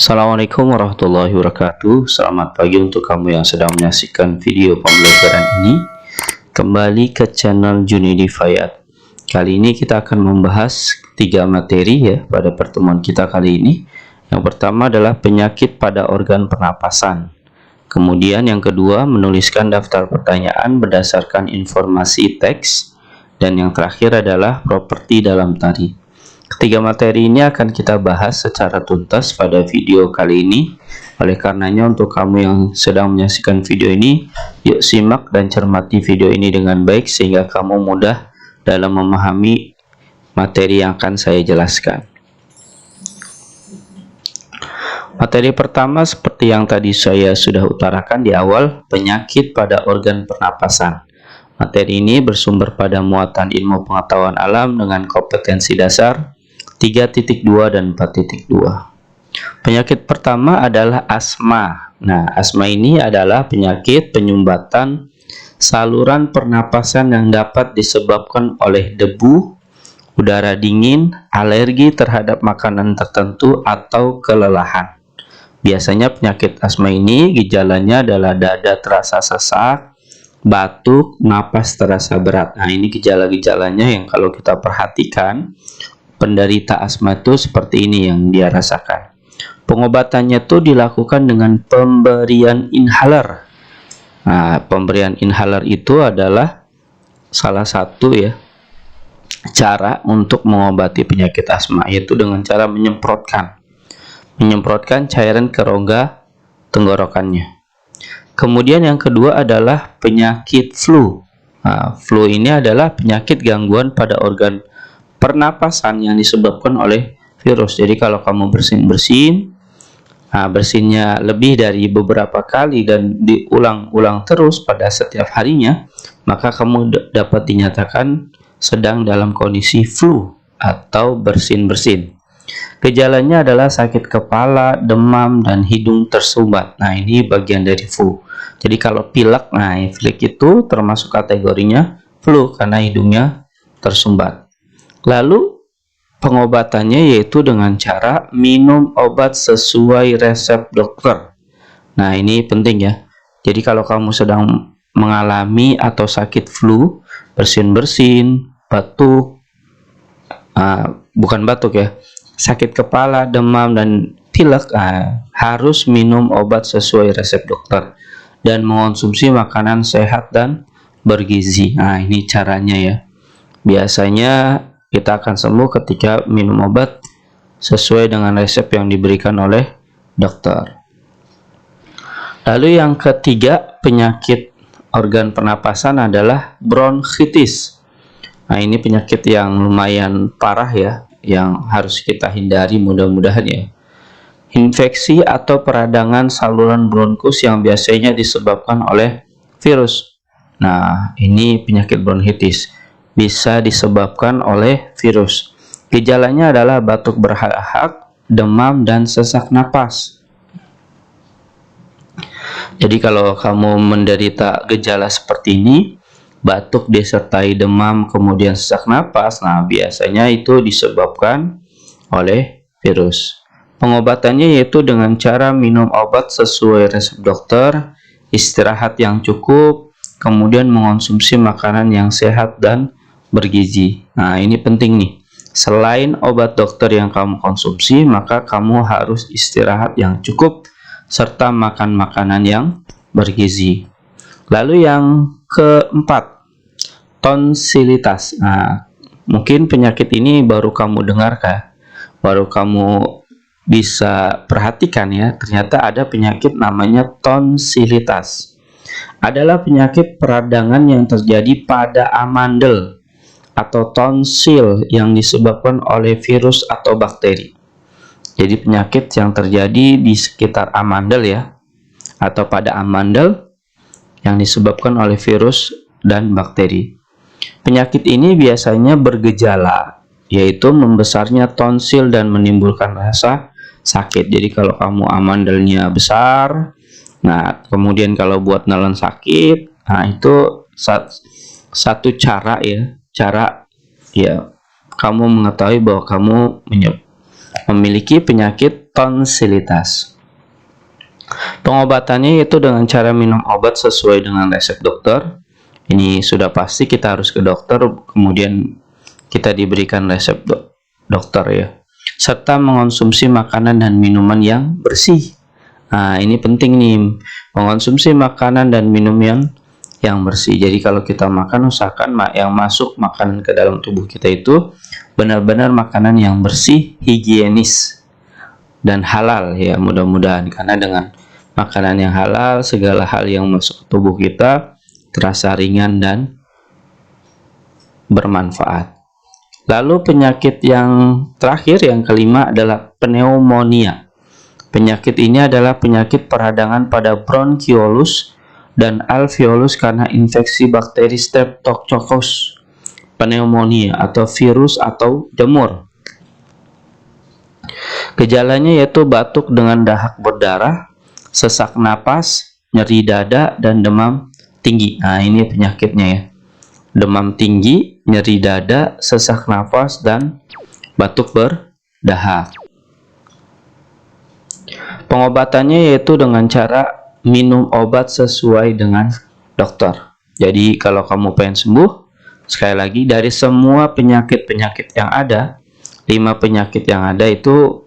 Assalamualaikum warahmatullahi wabarakatuh. Selamat pagi untuk kamu yang sedang menyaksikan video pembelajaran ini. Kembali ke channel Junaidi Fayat. Kali ini kita akan membahas 3 materi ya pada pertemuan kita kali ini. Yang pertama adalah penyakit pada organ pernapasan. Kemudian yang kedua, menuliskan daftar pertanyaan berdasarkan informasi teks. Dan yang terakhir adalah properti dalam tari. Ketiga materi ini akan kita bahas secara tuntas pada video kali ini. Oleh karenanya untuk kamu yang sedang menyaksikan video ini, yuk simak dan cermati video ini dengan baik sehingga kamu mudah dalam memahami materi yang akan saya jelaskan. Materi pertama seperti yang tadi saya sudah utarakan di awal, penyakit pada organ pernapasan. Materi ini bersumber pada muatan ilmu pengetahuan alam dengan kompetensi dasar 3.2 dan 4.2. Penyakit pertama adalah asma. Nah, asma ini adalah penyakit penyumbatan saluran pernapasan yang dapat disebabkan oleh debu, udara dingin, alergi terhadap makanan tertentu, atau kelelahan. Biasanya penyakit asma ini gejalanya adalah dada terasa sesak, batuk, napas terasa berat. Nah, ini gejala-gejalanya yang kalau kita perhatikan, penderita asma itu seperti ini yang dia rasakan. Pengobatannya itu dilakukan dengan pemberian inhaler. Nah, pemberian inhaler itu adalah salah satu ya cara untuk mengobati penyakit asma, yaitu dengan cara menyemprotkan cairan ke rongga tenggorokannya. Kemudian yang kedua adalah penyakit flu. Nah, flu ini adalah penyakit gangguan pada organ pernapasan yang disebabkan oleh virus. Jadi kalau kamu bersin-bersin, bersinnya lebih dari beberapa kali dan diulang-ulang terus pada setiap harinya, maka kamu dapat dinyatakan sedang dalam kondisi flu atau bersin-bersin. Gejalanya adalah sakit kepala, demam, dan hidung tersumbat. Nah, ini bagian dari flu. Jadi kalau pilek, nah pilek itu termasuk kategorinya flu karena hidungnya tersumbat. Lalu pengobatannya yaitu dengan cara minum obat sesuai resep dokter. Nah, ini penting ya. Jadi kalau kamu sedang mengalami atau sakit flu, bersin-bersin, batuk, bukan batuk ya, sakit kepala, demam, dan pilek, harus minum obat sesuai resep dokter dan mengonsumsi makanan sehat dan bergizi. Nah, ini caranya ya. Biasanya kita akan sembuh ketika minum obat sesuai dengan resep yang diberikan oleh dokter. Lalu yang ketiga, penyakit organ pernapasan adalah bronkitis. Nah, ini penyakit yang lumayan parah ya, yang harus kita hindari mudah-mudahan ya. Infeksi atau peradangan saluran bronkus yang biasanya disebabkan oleh virus. Nah, ini penyakit bronkitis bisa disebabkan oleh virus. Gejalanya adalah batuk berhak-hak, demam, dan sesak napas. Jadi kalau kamu menderita gejala seperti ini, batuk disertai demam, kemudian sesak napas, nah biasanya itu disebabkan oleh virus. Pengobatannya yaitu dengan cara minum obat sesuai resep dokter, istirahat yang cukup, kemudian mengonsumsi makanan yang sehat dan bergizi. Nah, ini penting nih. Selain obat dokter yang kamu konsumsi, maka kamu harus istirahat yang cukup serta makan makanan yang bergizi. Lalu yang keempat, tonsilitas. Nah, mungkin penyakit ini baru kamu dengar kah? Baru kamu bisa perhatikan ya, ternyata ada penyakit namanya tonsilitas. Adalah penyakit peradangan yang terjadi pada amandel atau tonsil yang disebabkan oleh virus atau bakteri. Jadi penyakit yang terjadi di sekitar amandel ya, atau pada amandel yang disebabkan oleh virus dan bakteri. Penyakit ini biasanya bergejala, yaitu membesarnya tonsil dan menimbulkan rasa sakit. Jadi kalau kamu amandelnya besar, nah kemudian kalau buat nelen sakit, nah itu satu cara ya kamu mengetahui bahwa kamu memiliki penyakit penyakit tonsilitas. Pengobatannya yaitu dengan cara minum obat sesuai dengan resep dokter. Ini sudah pasti kita harus ke dokter, kemudian kita diberikan resep dokter ya. Serta mengonsumsi makanan dan minuman yang bersih. Nah, ini penting nih, mengonsumsi makanan dan minum yang bersih. Jadi kalau kita makan, usahakan yang masuk makanan ke dalam tubuh kita itu benar-benar makanan yang bersih, higienis, dan halal ya, mudah-mudahan. Karena dengan makanan yang halal, segala hal yang masuk ke tubuh kita terasa ringan dan bermanfaat. Lalu penyakit yang terakhir, yang kelima adalah pneumonia. Penyakit ini adalah penyakit peradangan pada bronchiolus dan alveolus karena infeksi bakteri Streptococcus pneumonia atau virus atau jamur. Gejalanya yaitu batuk dengan dahak berdarah, sesak napas, nyeri dada, dan demam tinggi. Nah, ini penyakitnya ya. Demam tinggi, nyeri dada, sesak nafas, dan batuk berdahak. Pengobatannya yaitu dengan cara minum obat sesuai dengan dokter. Jadi kalau kamu pengen sembuh, sekali lagi dari semua penyakit-penyakit yang ada, 5 penyakit yang ada itu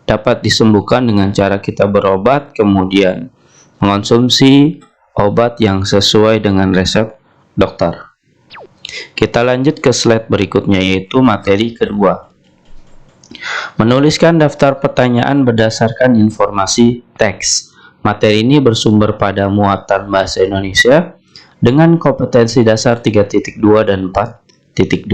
dapat disembuhkan dengan cara kita berobat, kemudian mengonsumsi obat yang sesuai dengan resep dokter. Kita lanjut ke slide berikutnya, yaitu materi kedua. Menuliskan daftar pertanyaan berdasarkan informasi teks. Materi ini bersumber pada muatan bahasa Indonesia dengan kompetensi dasar 3.2 dan 4.2.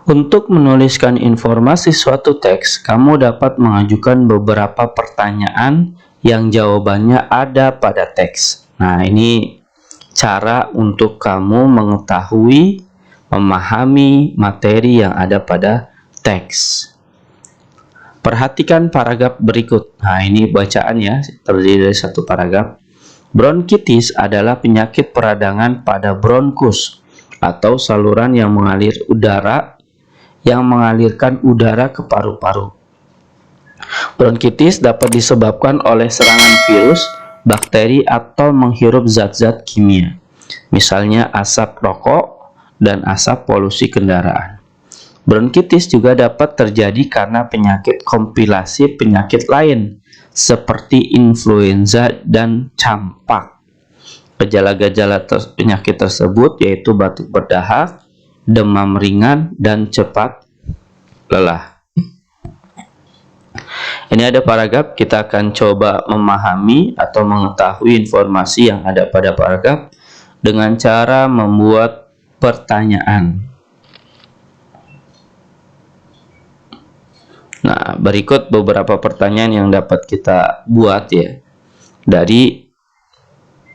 Untuk menuliskan informasi suatu teks, kamu dapat mengajukan beberapa pertanyaan yang jawabannya ada pada teks. Nah, ini cara untuk kamu mengetahui, memahami materi yang ada pada teks. Perhatikan paragraf berikut. Nah, ini bacaan ya, terdiri dari satu paragraf. Bronkitis adalah penyakit peradangan pada bronkus atau saluran yang mengalirkan udara ke paru-paru. Bronkitis dapat disebabkan oleh serangan virus, bakteri, atau menghirup zat-zat kimia, misalnya asap rokok dan asap polusi kendaraan. Bronkitis juga dapat terjadi karena penyakit kompilasi penyakit lain, seperti influenza dan campak. Gejala-gejala penyakit tersebut yaitu batuk berdahak, demam ringan, dan cepat lelah. Ini ada paragraf, kita akan coba memahami atau mengetahui informasi yang ada pada paragraf dengan cara membuat pertanyaan. Nah, berikut beberapa pertanyaan yang dapat kita buat ya dari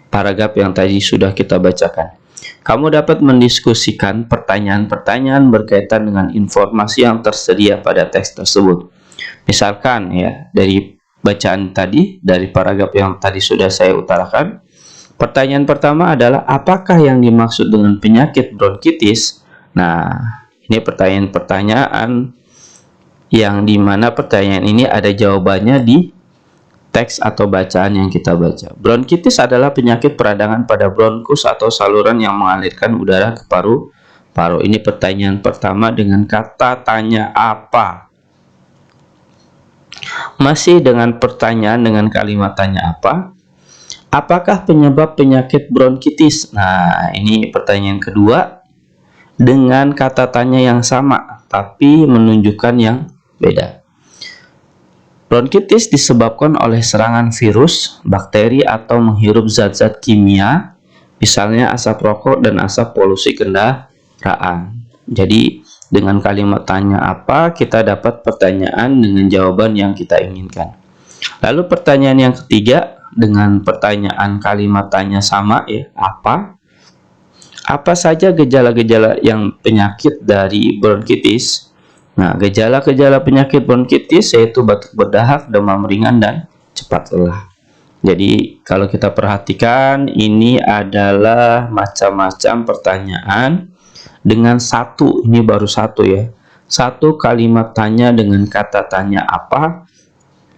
paragraf yang tadi sudah kita bacakan. Kamu dapat mendiskusikan pertanyaan-pertanyaan berkaitan dengan informasi yang tersedia pada teks tersebut. Misalkan ya, dari bacaan tadi, dari paragraf yang tadi sudah saya utarakan, pertanyaan pertama adalah apakah yang dimaksud dengan penyakit bronkitis? Nah, ini pertanyaan-pertanyaan yang dimana pertanyaan ini ada jawabannya di teks atau bacaan yang kita baca. Bronkitis adalah penyakit peradangan pada bronkus atau saluran yang mengalirkan udara ke paru-paru. Ini pertanyaan pertama dengan kata tanya apa. Masih dengan pertanyaan dengan kalimat tanya apa. Apakah penyebab penyakit bronkitis? Nah, ini pertanyaan kedua dengan kata tanya yang sama, tapi menunjukkan yang beda. Bronkitis disebabkan oleh serangan virus, bakteri, atau menghirup zat-zat kimia, misalnya asap rokok dan asap polusi kendaraan. Jadi, dengan kalimat tanya apa, kita dapat pertanyaan dengan jawaban yang kita inginkan. Lalu pertanyaan yang ketiga, dengan pertanyaan kalimat tanya sama ya, apa? Apa saja gejala-gejala yang penyakit dari bronkitis? Nah, gejala-gejala penyakit bronkitis yaitu batuk berdahak, demam ringan, dan cepat lelah. Jadi, kalau kita perhatikan, ini adalah macam-macam pertanyaan dengan satu, ini baru satu ya, satu kalimat tanya dengan kata tanya apa,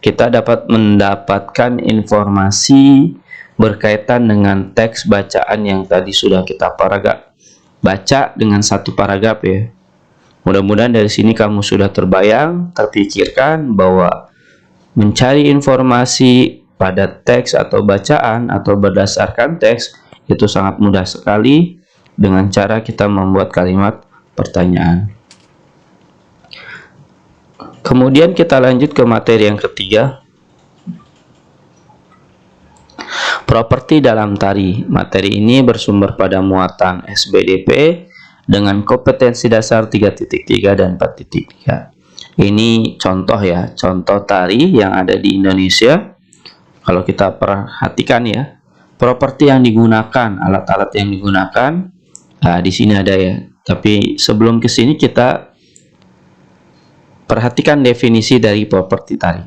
kita dapat mendapatkan informasi berkaitan dengan teks bacaan yang tadi sudah kita baca dengan satu paragraf ya. Mudah-mudahan dari sini kamu sudah terpikirkan bahwa mencari informasi pada teks atau bacaan atau berdasarkan teks itu sangat mudah sekali dengan cara kita membuat kalimat pertanyaan. Kemudian kita lanjut ke materi yang ketiga, properti dalam tari. Materi ini bersumber pada muatan SBDP dengan kompetensi dasar 3.3 dan 4.3. Ini contoh ya, contoh tari yang ada di Indonesia. Kalau kita perhatikan ya, properti yang digunakan, alat-alat yang digunakan, nah, di sini ada ya. Tapi sebelum ke sini kita perhatikan definisi dari properti tari.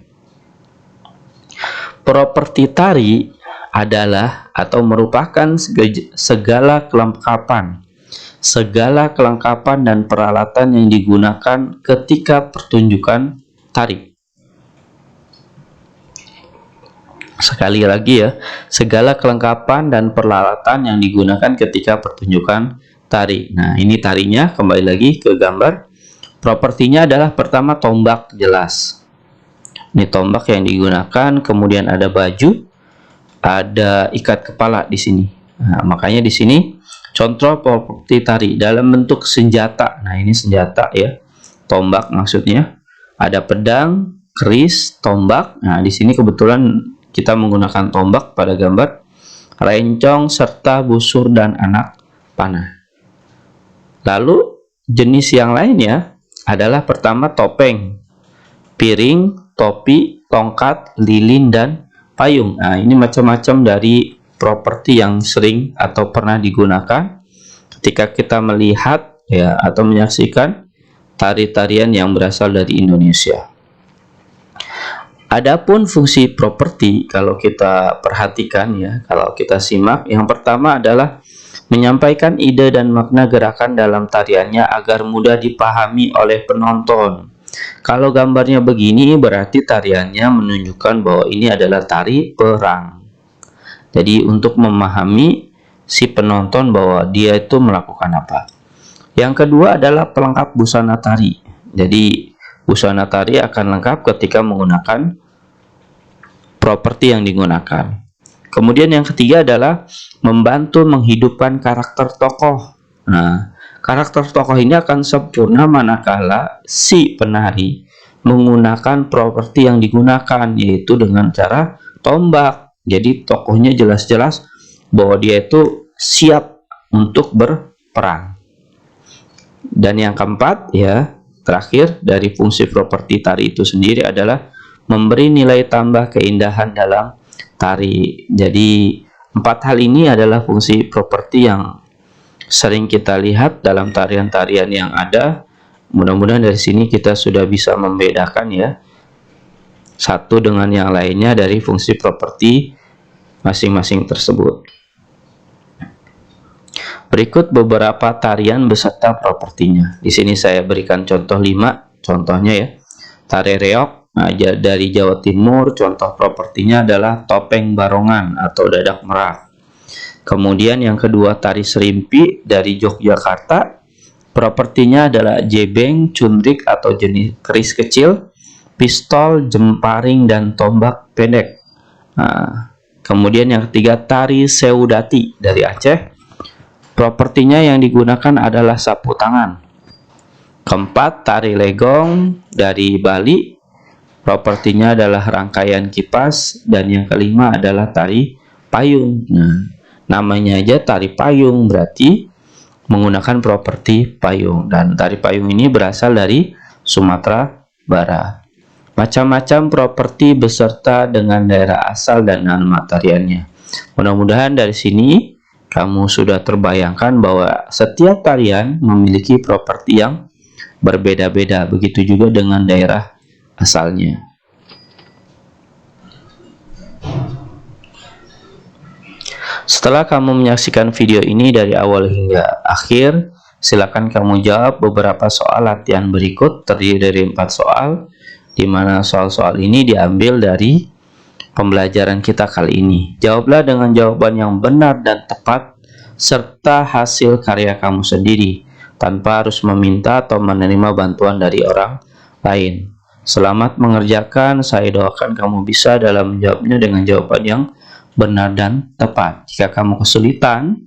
Properti tari adalah atau merupakan segala kelengkapan dan peralatan yang digunakan ketika pertunjukan tari. Sekali lagi ya, segala kelengkapan dan peralatan yang digunakan ketika pertunjukan tari. Nah, ini tarinya, kembali lagi ke gambar. Propertinya adalah pertama tombak, jelas. Ini tombak yang digunakan, kemudian ada baju, ada ikat kepala di sini. Nah, makanya di sini contoh properti tari dalam bentuk senjata. Nah, ini senjata ya. Tombak maksudnya. Ada pedang, keris, tombak. Nah, di sini kebetulan kita menggunakan tombak pada gambar. Rencong serta busur dan anak panah. Lalu jenis yang lainnya adalah pertama topeng, piring, topi, tongkat, lilin, dan payung. Nah, ini macam-macam dari properti yang sering atau pernah digunakan ketika kita melihat ya atau menyaksikan tari-tarian yang berasal dari Indonesia. Adapun fungsi properti, kalau kita perhatikan ya, kalau kita simak, yang pertama adalah menyampaikan ide dan makna gerakan dalam tariannya agar mudah dipahami oleh penonton. Kalau gambarnya begini, berarti tariannya menunjukkan bahwa ini adalah tari perang. Jadi untuk memahami si penonton bahwa dia itu melakukan apa. Yang kedua adalah pelengkap busana tari. Jadi busana tari akan lengkap ketika menggunakan properti yang digunakan. Kemudian yang ketiga adalah membantu menghidupkan karakter tokoh. Nah, karakter tokoh ini akan sempurna manakala si penari menggunakan properti yang digunakan, yaitu dengan cara tombak. Jadi tokohnya jelas-jelas bahwa dia itu siap untuk berperang. Dan yang keempat ya, terakhir dari fungsi properti tari itu sendiri adalah memberi nilai tambah keindahan dalam tari. Jadi 4 hal ini adalah fungsi properti yang sering kita lihat dalam tarian-tarian yang ada. Mudah-mudahan dari sini kita sudah bisa membedakan ya satu dengan yang lainnya dari fungsi properti masing-masing tersebut. Berikut beberapa tarian beserta propertinya. Di sini saya berikan contoh 5 contohnya ya. Tari reog, nah, dari Jawa Timur, contoh propertinya adalah topeng barongan atau dadak merak. Kemudian yang kedua tari serimpi dari Yogyakarta, propertinya adalah jebeng, cundrik atau jenis keris kecil, pistol, jemparing, dan tombak pendek. Nah, kemudian yang ketiga tari seudati dari Aceh, propertinya yang digunakan adalah sapu tangan. Keempat tari legong dari Bali, propertinya adalah rangkaian kipas. Dan yang kelima adalah tari payung. Nah, namanya aja tari payung berarti menggunakan properti payung, dan tari payung ini berasal dari Sumatera Barat. Macam-macam properti beserta dengan daerah asal dan nama tariannya. Mudah-mudahan dari sini kamu sudah terbayangkan bahwa setiap tarian memiliki properti yang berbeda-beda, begitu juga dengan daerah asalnya. Setelah kamu menyaksikan video ini dari awal hingga akhir, Silakan kamu jawab beberapa soal latihan berikut, terdiri dari 4 soal, di mana soal-soal ini diambil dari pembelajaran kita kali ini. Jawablah dengan jawaban yang benar dan tepat, serta hasil karya kamu sendiri, tanpa harus meminta atau menerima bantuan dari orang lain. Selamat mengerjakan, saya doakan kamu bisa dalam menjawabnya dengan jawaban yang benar dan tepat. Jika kamu kesulitan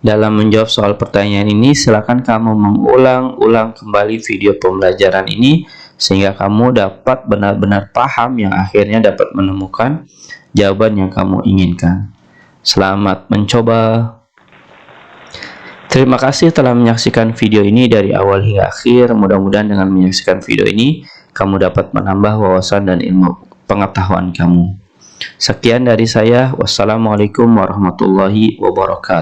dalam menjawab soal pertanyaan ini, silakan kamu mengulang-ulang kembali video pembelajaran ini sehingga kamu dapat benar-benar paham yang akhirnya dapat menemukan jawaban yang kamu inginkan. Selamat mencoba. Terima kasih telah menyaksikan video ini dari awal hingga akhir. Mudah-mudahan dengan menyaksikan video ini, kamu dapat menambah wawasan dan ilmu pengetahuan kamu. Sekian dari saya. Wassalamualaikum warahmatullahi wabarakatuh.